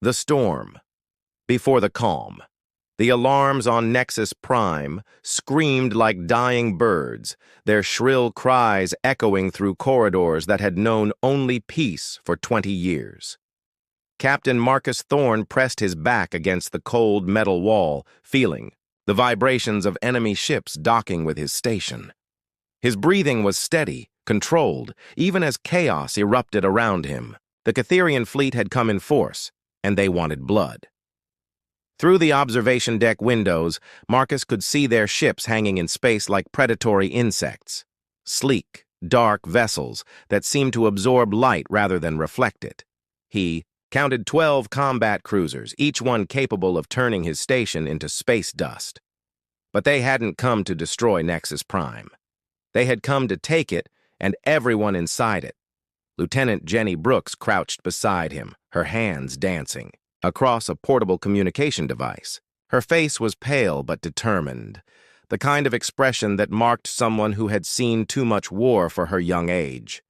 The storm. Before the calm. The alarms on Nexus Prime screamed like dying birds, their shrill cries echoing through corridors that had known only peace for 20 years. Captain Marcus Thorne pressed his back against the cold metal wall, feeling the vibrations of enemy ships docking with his station. His breathing was steady, controlled, even as chaos erupted around him. The Catherian fleet had come in force, and they wanted blood. Through the observation deck windows, Marcus could see their ships hanging in space like predatory insects. Sleek, dark vessels that seemed to absorb light rather than reflect it. He counted 12 combat cruisers, each one capable of turning his station into space dust. But they hadn't come to destroy Nexus Prime. They had come to take it and everyone inside it. Lieutenant Jenny Brooks crouched beside him, her hands dancing, across a portable communication device. Her face was pale but determined, the kind of expression that marked someone who had seen too much war for her young age.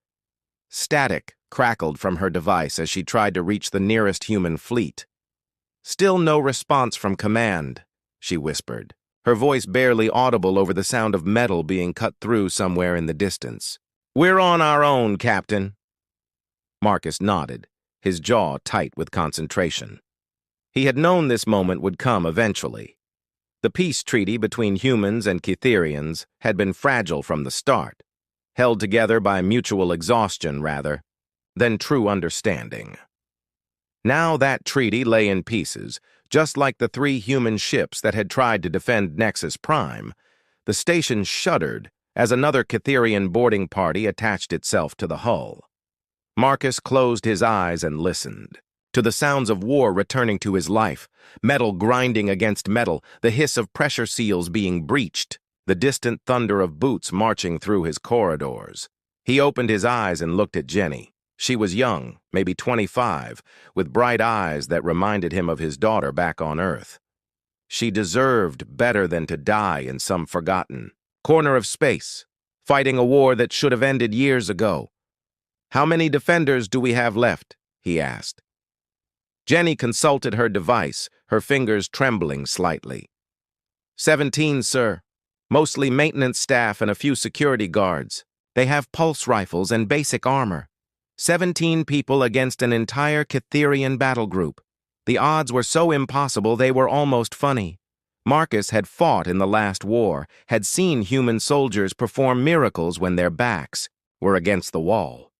Static crackled from her device as she tried to reach the nearest human fleet. "Still no response from command," she whispered, her voice barely audible over the sound of metal being cut through somewhere in the distance. "We're on our own, Captain." Marcus nodded, his jaw tight with concentration. He had known this moment would come eventually. The peace treaty between humans and Catherians had been fragile from the start, held together by mutual exhaustion rather than true understanding. Now that treaty lay in pieces, just like the 3 human ships that had tried to defend Nexus Prime. The station shuddered as another Catherian boarding party attached itself to the hull. Marcus closed his eyes and listened to the sounds of war returning to his life, metal grinding against metal, the hiss of pressure seals being breached, the distant thunder of boots marching through his corridors. He opened his eyes and looked at Jenny. She was young, maybe 25, with bright eyes that reminded him of his daughter back on Earth. She deserved better than to die in some forgotten corner of space, fighting a war that should have ended years ago. "How many defenders do we have left?" he asked. Jenny consulted her device, her fingers trembling slightly. 17, sir. Mostly maintenance staff and a few security guards. They have pulse rifles and basic armor. 17 people against an entire Catherian battle group. The odds were so impossible they were almost funny. Marcus had fought in the last war, had seen human soldiers perform miracles when their backs were against the wall.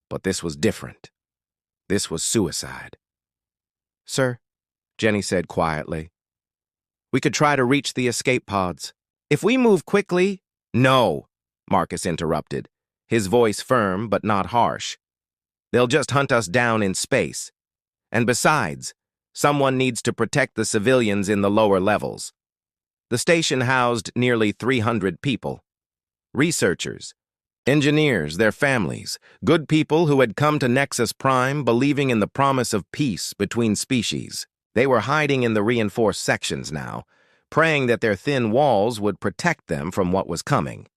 But this was different. This was suicide. "Sir," Jenny said quietly, "we could try to reach the escape pods. If we move quickly—" "No," Marcus interrupted, his voice firm but not harsh. "They'll just hunt us down in space. And besides, someone needs to protect the civilians in the lower levels." The station housed nearly 300 people. Researchers, engineers, their families, good people who had come to Nexus Prime believing in the promise of peace between species. They were hiding in the reinforced sections now, praying that their thin walls would protect them from what was coming.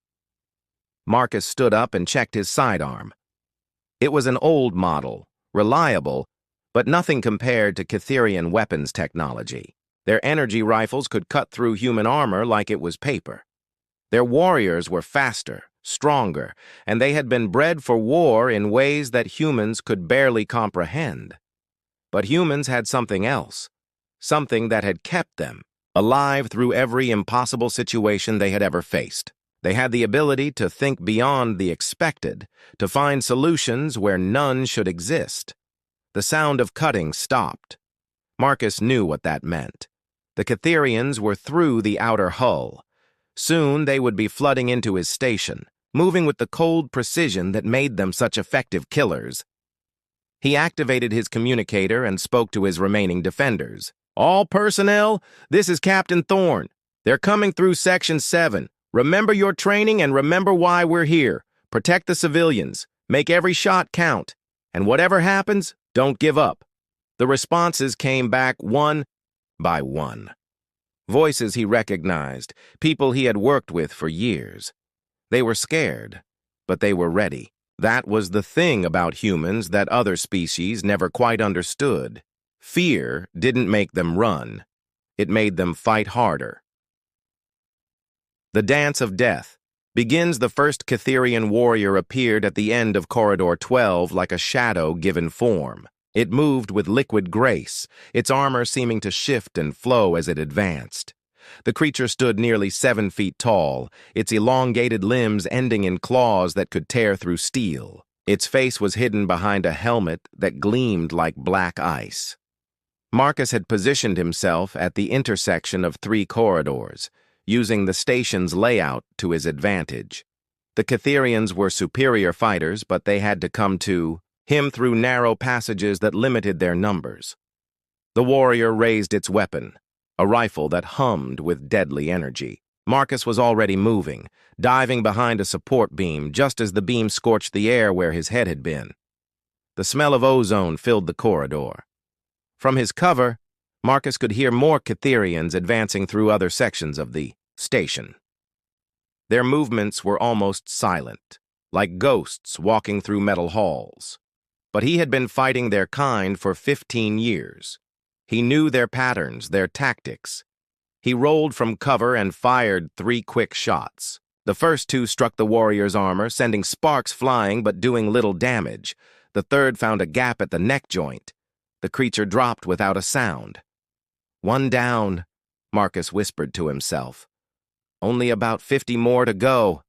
Marcus stood up and checked his sidearm. It was an old model, reliable, but nothing compared to Catherian weapons technology. Their energy rifles could cut through human armor like it was paper. Their warriors were faster, stronger, and they had been bred for war in ways that humans could barely comprehend. But humans had something else, something that had kept them alive through every impossible situation they had ever faced. They had the ability to think beyond the expected, to find solutions where none should exist. The sound of cutting stopped. Marcus knew what that meant. The Catherians were through the outer hull. Soon they would be flooding into his station, moving with the cold precision that made them such effective killers. He activated his communicator and spoke to his remaining defenders. "All personnel, this is Captain Thorne. They're coming through Section 7. Remember your training and remember why we're here. Protect the civilians. Make every shot count. And whatever happens, don't give up." The responses came back one by one. Voices he recognized, people he had worked with for years. They were scared, but they were ready. That was the thing about humans that other species never quite understood. Fear didn't make them run. It made them fight harder. The Dance of Death begins. The first Catherian warrior appeared at the end of Corridor 12 like a shadow given form. It moved with liquid grace, its armor seeming to shift and flow as it advanced. The creature stood nearly 7 feet tall, its elongated limbs ending in claws that could tear through steel. Its face was hidden behind a helmet that gleamed like black ice. Marcus had positioned himself at the intersection of 3 corridors, using the station's layout to his advantage. The Catherians were superior fighters, but they had to come to him through narrow passages that limited their numbers. The warrior raised its weapon, a rifle that hummed with deadly energy. Marcus was already moving, diving behind a support beam just as the beam scorched the air where his head had been. The smell of ozone filled the corridor. From his cover, Marcus could hear more Catherians advancing through other sections of the station. Their movements were almost silent, like ghosts walking through metal halls. But he had been fighting their kind for 15 years. He knew their patterns, their tactics. He rolled from cover and fired 3 quick shots. The first 2 struck the warrior's armor, sending sparks flying but doing little damage. The third found a gap at the neck joint. The creature dropped without a sound. "One down," Marcus whispered to himself. "Only about 50 more to go."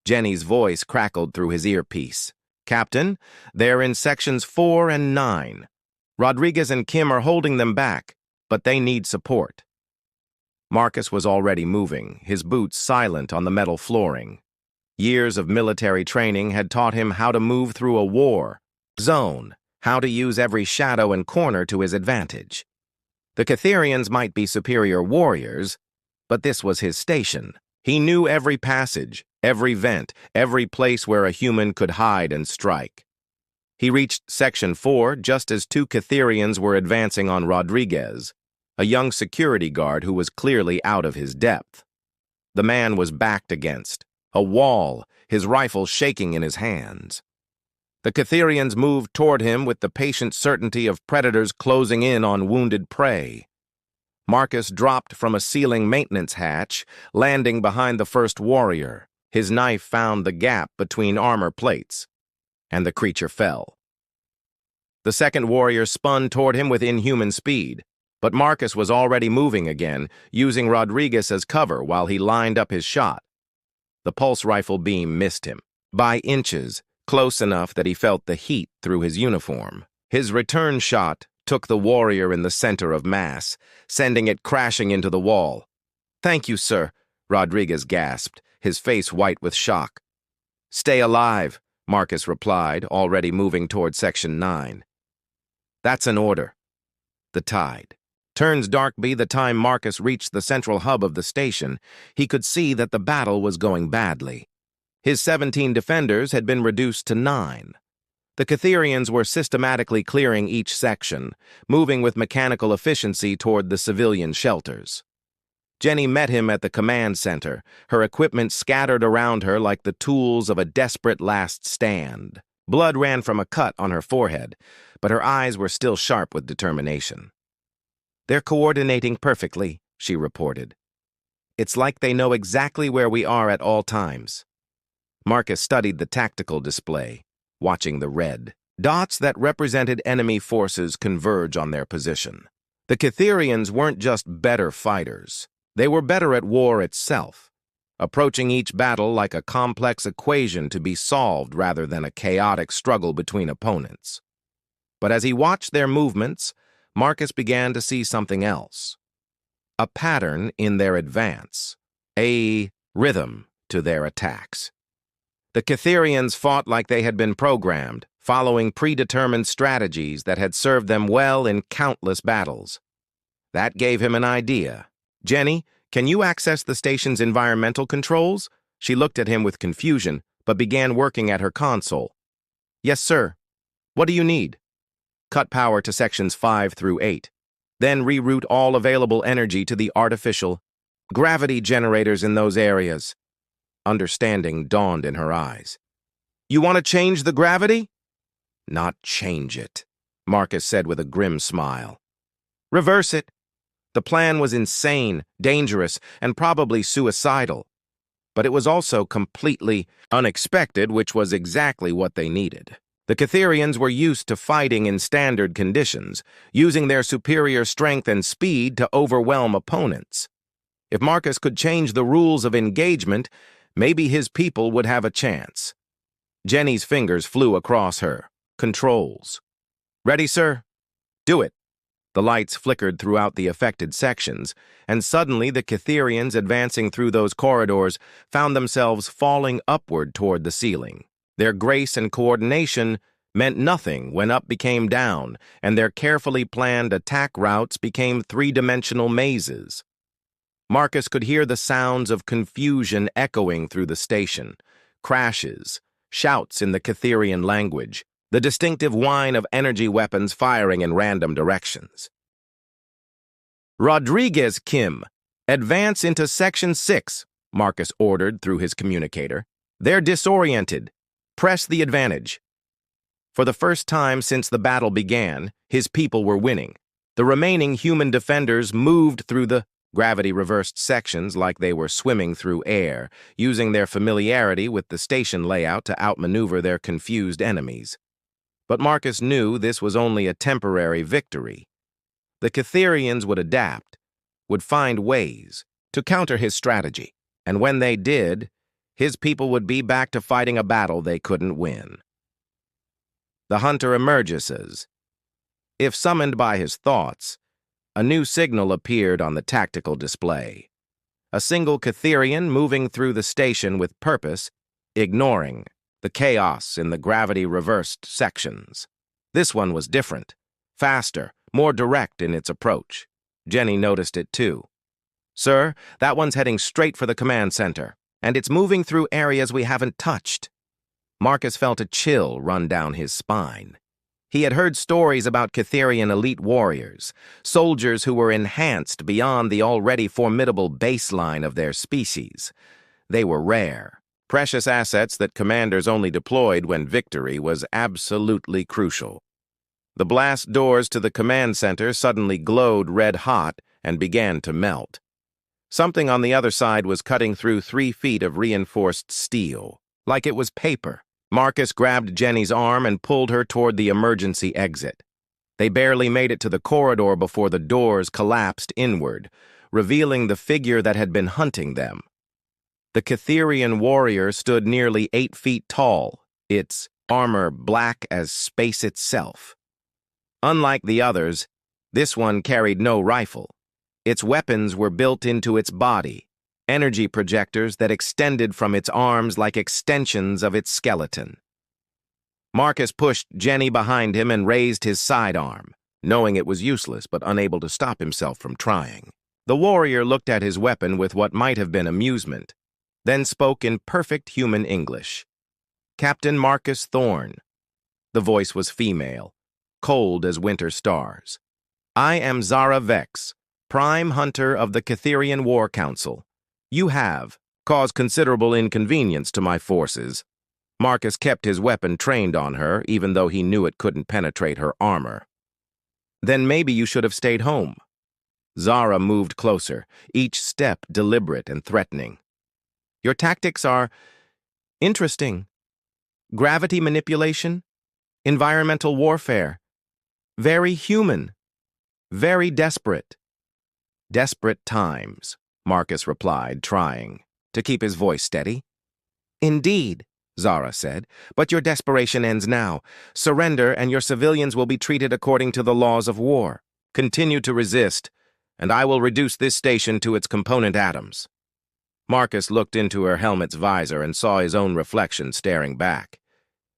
Jenny's voice crackled through his earpiece. "Captain, they're in sections 4 and 9. Rodriguez and Kim are holding them back, but they need support." Marcus was already moving, his boots silent on the metal flooring. Years of military training had taught him how to move through a war zone, how to use every shadow and corner to his advantage. The Catherians might be superior warriors, but this was his station. He knew every passage, every vent, every place where a human could hide and strike. He reached Section 4 just as 2 Catherians were advancing on Rodriguez, a young security guard who was clearly out of his depth. The man was backed against a wall, his rifle shaking in his hands. The Catherians moved toward him with the patient certainty of predators closing in on wounded prey. Marcus dropped from a ceiling maintenance hatch, landing behind the first warrior. His knife found the gap between armor plates, and the creature fell. The second warrior spun toward him with inhuman speed, but Marcus was already moving again, using Rodriguez as cover while he lined up his shot. The pulse rifle beam missed him, by inches, close enough that he felt the heat through his uniform. His return shot took the warrior in the center of mass, sending it crashing into the wall. "Thank you, sir," Rodriguez gasped, his face white with shock. "Stay alive," Marcus replied, already moving toward Section 9. "That's an order." The tide turns dark by the time Marcus reached the central hub of the station. He could see that the battle was going badly. His 17 defenders had been reduced to 9. The Catherians were systematically clearing each section, moving with mechanical efficiency toward the civilian shelters. Jenny met him at the command center, her equipment scattered around her like the tools of a desperate last stand. Blood ran from a cut on her forehead, but her eyes were still sharp with determination. "They're coordinating perfectly," she reported. "It's like they know exactly where we are at all times." Marcus studied the tactical display, watching the red dots that represented enemy forces converge on their position. The Catherians weren't just better fighters. They were better at war itself, approaching each battle like a complex equation to be solved rather than a chaotic struggle between opponents. But as he watched their movements, Marcus began to see something else. A pattern in their advance, a rhythm to their attacks. The Catherians fought like they had been programmed, following predetermined strategies that had served them well in countless battles. That gave him an idea. "Jenny, can you access the station's environmental controls?" She looked at him with confusion, but began working at her console. "Yes, sir. What do you need?" "Cut power to sections 5 through 8. Then reroute all available energy to the artificial gravity generators in those areas." Understanding dawned in her eyes. "You want to change the gravity?" "Not change it. Marcus said with a grim smile. Reverse it. The plan was insane, dangerous, and probably suicidal. But it was also completely unexpected, which was exactly what they needed. The Catherians were used to fighting in standard conditions, using their superior strength and speed to overwhelm opponents. If Marcus could change the rules of engagement, maybe his people would have a chance. Jenny's fingers flew across her. Controls. Ready, sir? Do it. The lights flickered throughout the affected sections, and suddenly the Catherians advancing through those corridors found themselves falling upward toward the ceiling. Their grace and coordination meant nothing when up became down, and their carefully planned attack routes became three-dimensional mazes. Marcus could hear the sounds of confusion echoing through the station, crashes, shouts in the Catherian language, the distinctive whine of energy weapons firing in random directions. Rodriguez Kim, advance into Section 6, Marcus ordered through his communicator. They're disoriented. Press the advantage. For the first time since the battle began, his people were winning. The remaining human defenders moved through the gravity-reversed sections like they were swimming through air, using their familiarity with the station layout to outmaneuver their confused enemies. But Marcus knew this was only a temporary victory. The Catherians would adapt, would find ways to counter his strategy, and when they did, his people would be back to fighting a battle they couldn't win. The hunter emerges. If summoned by his thoughts, a new signal appeared on the tactical display. A single Catherian moving through the station with purpose, ignoring the chaos in the gravity-reversed sections. This one was different, faster, more direct in its approach. Jenny noticed it too. Sir, that one's heading straight for the command center, and it's moving through areas we haven't touched. Marcus felt a chill run down his spine. He had heard stories about Catherian elite warriors, soldiers who were enhanced beyond the already formidable baseline of their species. They were rare, precious assets that commanders only deployed when victory was absolutely crucial. The blast doors to the command center suddenly glowed red-hot and began to melt. Something on the other side was cutting through 3 feet of reinforced steel, like it was paper. Marcus grabbed Jenny's arm and pulled her toward the emergency exit. They barely made it to the corridor before the doors collapsed inward, revealing the figure that had been hunting them. The Catherian warrior stood nearly 8 feet tall, its armor black as space itself. Unlike the others, this one carried no rifle. Its weapons were built into its body, energy projectors that extended from its arms like extensions of its skeleton. Marcus pushed Jenny behind him and raised his sidearm, knowing it was useless but unable to stop himself from trying. The warrior looked at his weapon with what might have been amusement, then spoke in perfect human English. Captain Marcus Thorne. The voice was female, cold as winter stars. I am Zara Vex, prime hunter of the Catherian War Council. You have caused considerable inconvenience to my forces. Marcus kept his weapon trained on her, even though he knew it couldn't penetrate her armor. Then maybe you should have stayed home. Zara moved closer, each step deliberate and threatening. Your tactics are interesting. Gravity manipulation, environmental warfare. Very human. Very desperate. Desperate times, Marcus replied, trying to keep his voice steady. Indeed, Zara said, but your desperation ends now. Surrender and your civilians will be treated according to the laws of war. Continue to resist, and I will reduce this station to its component atoms. Marcus looked into her helmet's visor and saw his own reflection staring back.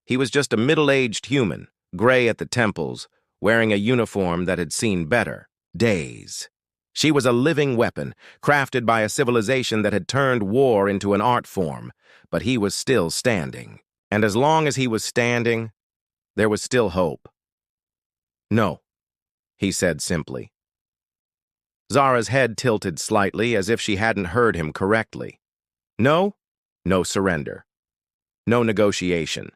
He was just a middle-aged human, gray at the temples, wearing a uniform that had seen better days. She was a living weapon, crafted by a civilization that had turned war into an art form, but he was still standing. And as long as he was standing, there was still hope. No, he said simply. Zara's head tilted slightly as if she hadn't heard him correctly. No, no surrender. No negotiation.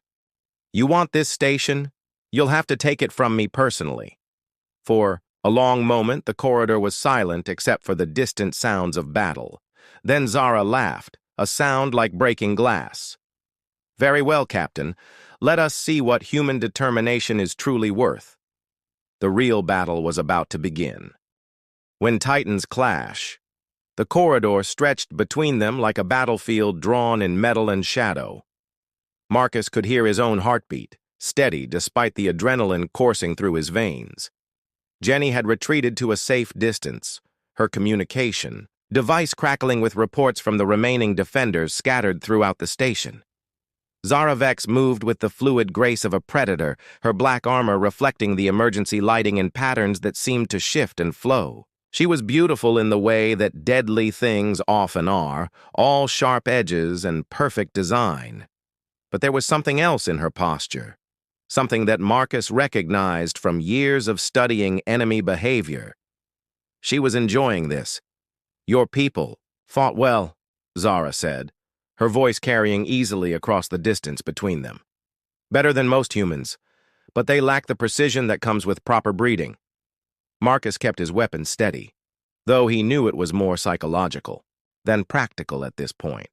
You want this station? You'll have to take it from me personally." For a long moment, the corridor was silent except for the distant sounds of battle. Then Zara laughed, a sound like breaking glass. "Very well, Captain. Let us see what human determination is truly worth." The real battle was about to begin. When titans clash, the corridor stretched between them like a battlefield drawn in metal and shadow. Marcus could hear his own heartbeat, steady despite the adrenaline coursing through his veins. Jenny had retreated to a safe distance, her communication device crackling with reports from the remaining defenders scattered throughout the station. Zara Vex moved with the fluid grace of a predator, her black armor reflecting the emergency lighting in patterns that seemed to shift and flow. She was beautiful in the way that deadly things often are, all sharp edges and perfect design. But there was something else in her posture, something that Marcus recognized from years of studying enemy behavior. She was enjoying this. "Your people fought well," Zara said, her voice carrying easily across the distance between them. "Better than most humans, but they lack the precision that comes with proper breeding." Marcus kept his weapon steady, though he knew it was more psychological than practical at this point.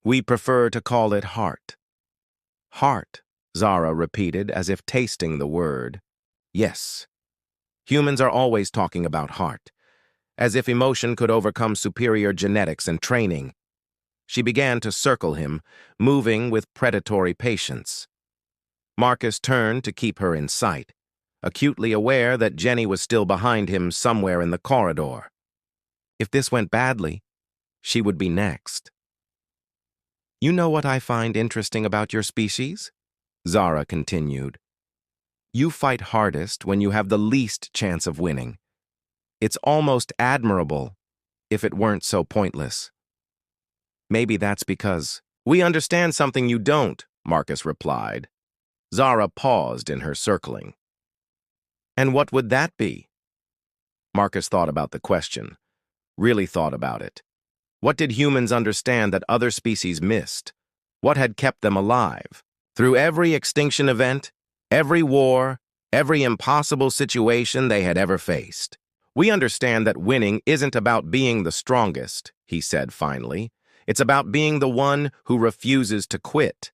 "We prefer to call it heart." "Heart," Zara repeated as if tasting the word. "Yes. Humans are always talking about heart, as if emotion could overcome superior genetics and training." She began to circle him, moving with predatory patience. Marcus turned to keep her in sight, acutely aware that Jenny was still behind him somewhere in the corridor. If this went badly, she would be next. "You know what I find interesting about your species?" Zara continued. "You fight hardest when you have the least chance of winning. It's almost admirable if it weren't so pointless." "Maybe that's because we understand something you don't," Marcus replied. Zara paused in her circling. "And what would that be?" Marcus thought about the question, really thought about it. What did humans understand that other species missed? What had kept them alive? Through every extinction event, every war, every impossible situation they had ever faced. "We understand that winning isn't about being the strongest," he said finally. "It's about being the one who refuses to quit."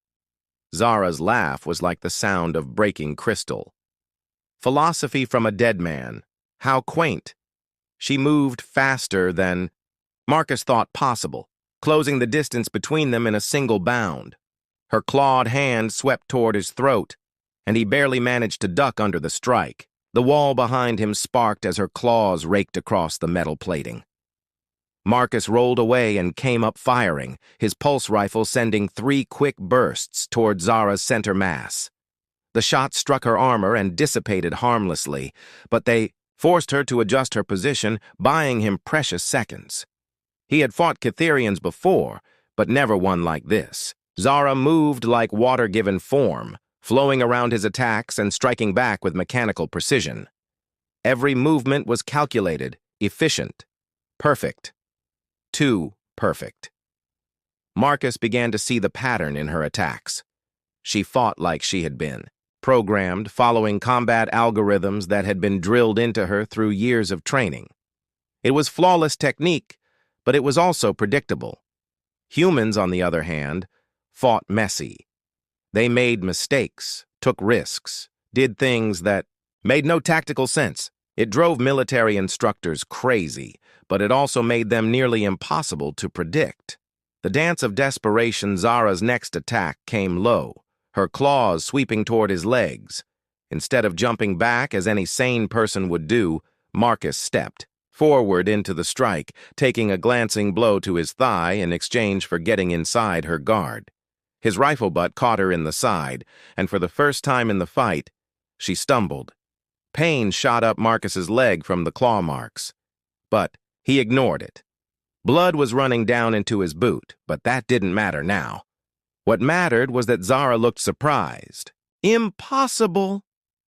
Zara's laugh was like the sound of breaking crystal. "Philosophy from a dead man. How quaint." She moved faster than Marcus thought possible, closing the distance between them in a single bound. Her clawed hand swept toward his throat, and he barely managed to duck under the strike. The wall behind him sparked as her claws raked across the metal plating. Marcus rolled away and came up firing, his pulse rifle sending 3 quick bursts toward Zara's center mass. The shot struck her armor and dissipated harmlessly, but they forced her to adjust her position, buying him precious seconds. He had fought Catherians before, but never one like this. Zara moved like water-given form, flowing around his attacks and striking back with mechanical precision. Every movement was calculated, efficient, perfect. Too perfect. Marcus began to see the pattern in her attacks. She fought like she had been, programmed, following combat algorithms that had been drilled into her through years of training. It was flawless technique, but it was also predictable. Humans, on the other hand, fought messy. They made mistakes, took risks, did things that made no tactical sense. It drove military instructors crazy, but it also made them nearly impossible to predict. The dance of desperation, Zara's next attack came low, her claws sweeping toward his legs. Instead of jumping back as any sane person would do, Marcus stepped forward into the strike, taking a glancing blow to his thigh in exchange for getting inside her guard. His rifle butt caught her in the side, and for the first time in the fight, she stumbled. Pain shot up Marcus's leg from the claw marks, but he ignored it. Blood was running down into his boot, but that didn't matter now. What mattered was that Zara looked surprised. "Impossible,"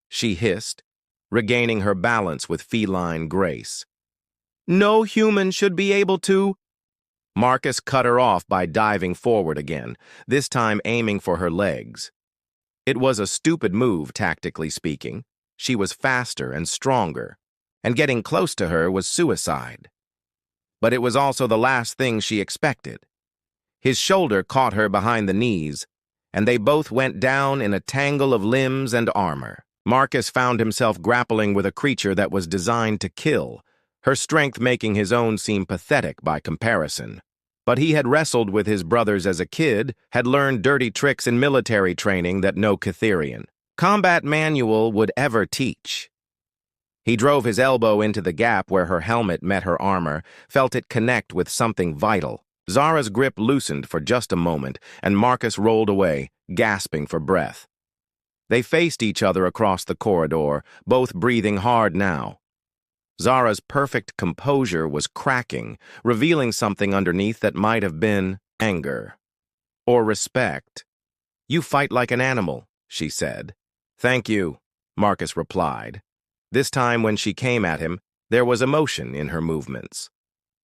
she hissed, regaining her balance with feline grace. "No human should be able to—" Marcus cut her off by diving forward again, this time aiming for her legs. It was a stupid move, tactically speaking. She was faster and stronger, and getting close to her was suicide. But it was also the last thing she expected. His shoulder caught her behind the knees, and they both went down in a tangle of limbs and armor. Marcus found himself grappling with a creature that was designed to kill, her strength making his own seem pathetic by comparison. But he had wrestled with his brothers as a kid, had learned dirty tricks in military training that no Cytherian combat manual would ever teach. He drove his elbow into the gap where her helmet met her armor, felt it connect with something vital. Zara's grip loosened for just a moment, and Marcus rolled away, gasping for breath. They faced each other across the corridor, both breathing hard now. Zara's perfect composure was cracking, revealing something underneath that might have been anger or respect. "You fight like an animal," she said. "Thank you," Marcus replied. This time when she came at him, there was emotion in her movements.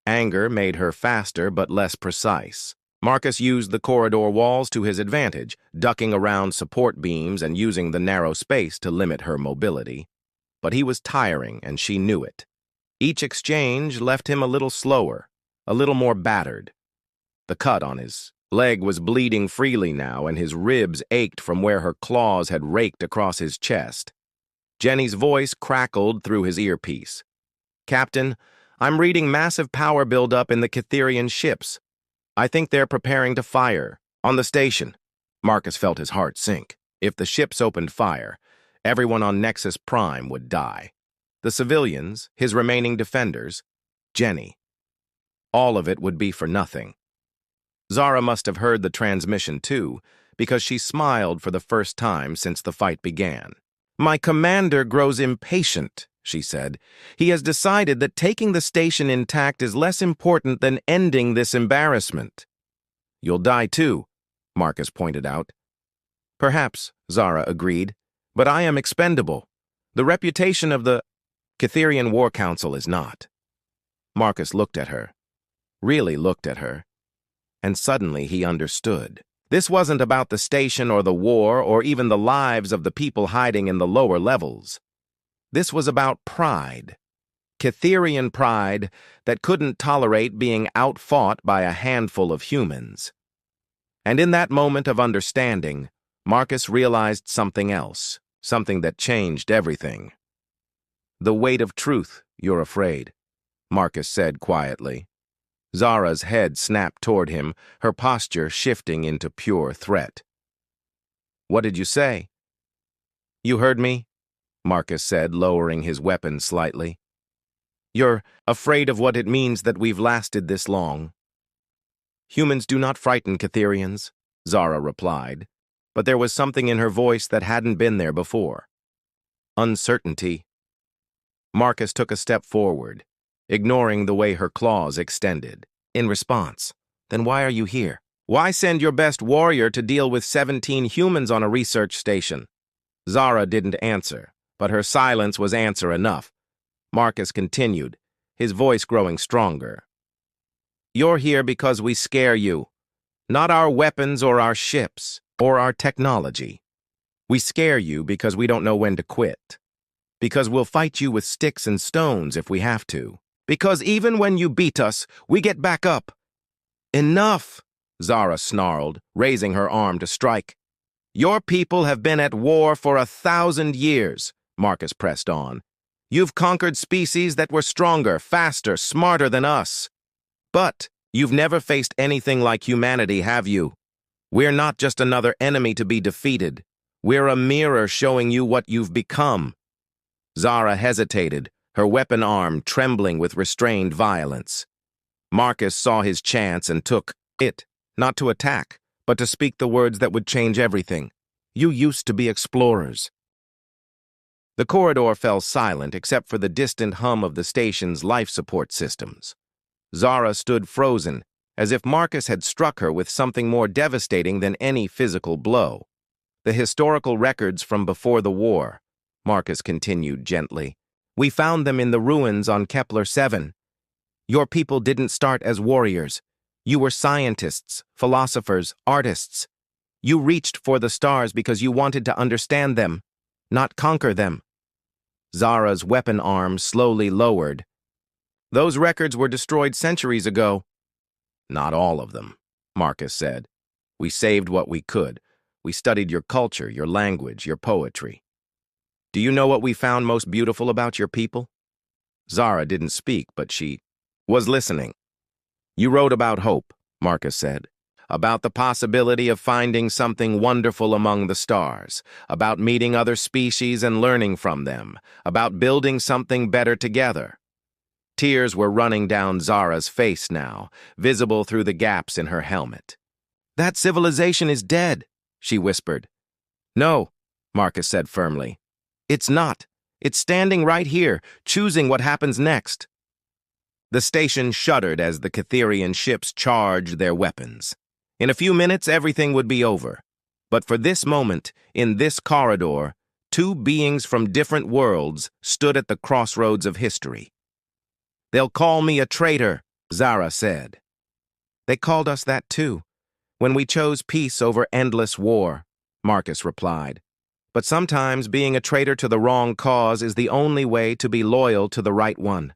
Anger made her faster but less precise. Marcus used the corridor walls to his advantage, ducking around support beams and using the narrow space to limit her mobility. But he was tiring, and she knew it. Each exchange left him a little slower, a little more battered. The cut on his leg was bleeding freely now, and his ribs ached from where her claws had raked across his chest. Jenny's voice crackled through his earpiece. "Captain, I'm reading massive power buildup in the Cytherian ships. I think they're preparing to fire. On the station." Marcus felt his heart sink. If the ships opened fire, everyone on Nexus Prime would die. The civilians, his remaining defenders, Jenny. All of it would be for nothing. Zara must have heard the transmission too, because she smiled for the first time since the fight began. "My commander grows impatient," she said. "He has decided that taking the station intact is less important than ending this embarrassment." "You'll die too," Marcus pointed out. "Perhaps," Zara agreed, "but I am expendable. The reputation of the Cytherian War Council is not." Marcus looked at her, really looked at her, and suddenly he understood. This wasn't about the station or the war or even the lives of the people hiding in the lower levels. This was about pride. Cytherian pride that couldn't tolerate being outfought by a handful of humans. And in that moment of understanding, Marcus realized something else, something that changed everything. "The weight of truth, you're afraid," Marcus said quietly. Zara's head snapped toward him, her posture shifting into pure threat. "What did you say?" "You heard me," Marcus said, lowering his weapon slightly. "You're afraid of what it means that we've lasted this long." "Humans do not frighten Cytherians," Zara replied, but there was something in her voice that hadn't been there before. "Uncertainty." Marcus took a step forward, ignoring the way her claws extended. In response, "Then why are you here? Why send your best warrior to deal with 17 humans on a research station?" Zara didn't answer, but her silence was answer enough. Marcus continued, his voice growing stronger. "You're here because we scare you. Not our weapons or our ships, or our technology. We scare you because we don't know when to quit. Because we'll fight you with sticks and stones if we have to. Because even when you beat us, we get back up." "Enough," Zara snarled, raising her arm to strike. "Your people have been at war for 1,000 years, Marcus pressed on. You've conquered species that were stronger, faster, smarter than us. But you've never faced anything like humanity, have you? We're not just another enemy to be defeated. We're a mirror showing you what you've become." Zara hesitated, her weapon arm trembling with restrained violence. Marcus saw his chance and took it, not to attack, but to speak the words that would change everything. "You used to be explorers." The corridor fell silent except for the distant hum of the station's life support systems. Zara stood frozen, as if Marcus had struck her with something more devastating than any physical blow. "The historical records from before the war," Marcus continued gently. "We found them in the ruins on Kepler 7. Your people didn't start as warriors. You were scientists, philosophers, artists. You reached for the stars because you wanted to understand them, not conquer them. Zara's weapon arm slowly lowered. Those records were destroyed centuries ago. Not all of them, Marcus said. We saved what we could. We studied your culture, your language, your poetry. Do you know what we found most beautiful about your people? Zara didn't speak, but she was listening. You wrote about hope, Marcus said. About the possibility of finding something wonderful among the stars, about meeting other species and learning from them, about building something better together. Tears were running down Zara's face now, visible through the gaps in her helmet. That civilization is dead, she whispered. No, Marcus said firmly. It's not. It's standing right here, choosing what happens next. The station shuddered as the Catherian ships charged their weapons. In a few minutes, everything would be over. But for this moment, in this corridor, two beings from different worlds stood at the crossroads of history. They'll call me a traitor, Zara said. They called us that too, when we chose peace over endless war, Marcus replied. But sometimes being a traitor to the wrong cause is the only way to be loyal to the right one.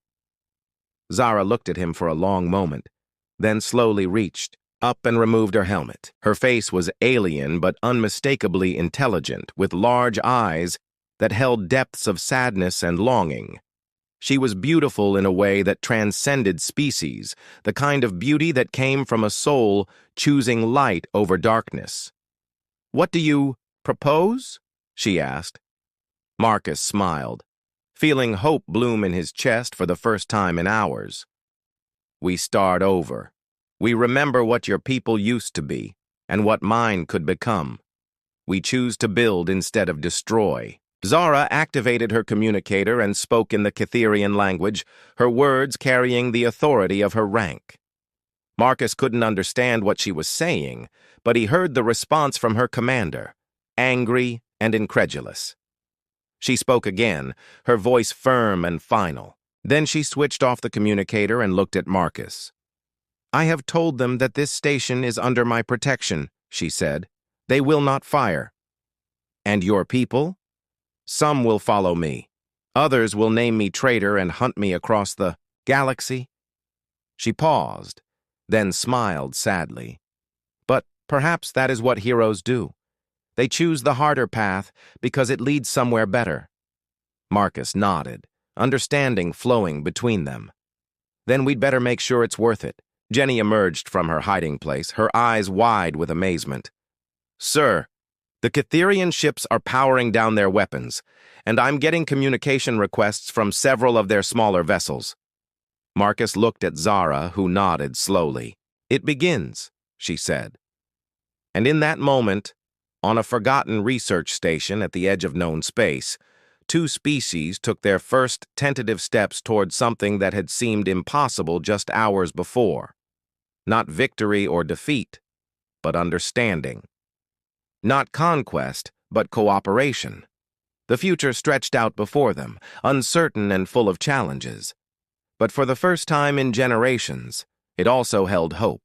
Zara looked at him for a long moment, then slowly reached up and removed her helmet. Her face was alien but unmistakably intelligent, with large eyes that held depths of sadness and longing. She was beautiful in a way that transcended species, the kind of beauty that came from a soul choosing light over darkness. What do you propose? She asked. Marcus smiled, feeling hope bloom in his chest for the first time in hours. We start over. We remember what your people used to be, and what mine could become. We choose to build instead of destroy. Zara activated her communicator and spoke in the Catherian language, her words carrying the authority of her rank. Marcus couldn't understand what she was saying, but he heard the response from her commander, angry and incredulous. She spoke again, her voice firm and final. Then she switched off the communicator and looked at Marcus. I have told them that this station is under my protection, she said. They will not fire. And your people? Some will follow me. Others will name me traitor and hunt me across the galaxy. She paused, then smiled sadly. But perhaps that is what heroes do. They choose the harder path because it leads somewhere better. Marcus nodded, understanding flowing between them. Then we'd better make sure it's worth it. Jenny emerged from her hiding place, her eyes wide with amazement. Sir, the Catherian ships are powering down their weapons, and I'm getting communication requests from several of their smaller vessels. Marcus looked at Zara, who nodded slowly. It begins, she said. And in that moment, on a forgotten research station at the edge of known space, two species took their first tentative steps toward something that had seemed impossible just hours before. Not victory or defeat, but understanding. Not conquest, but cooperation. The future stretched out before them, uncertain and full of challenges. But for the first time in generations, it also held hope.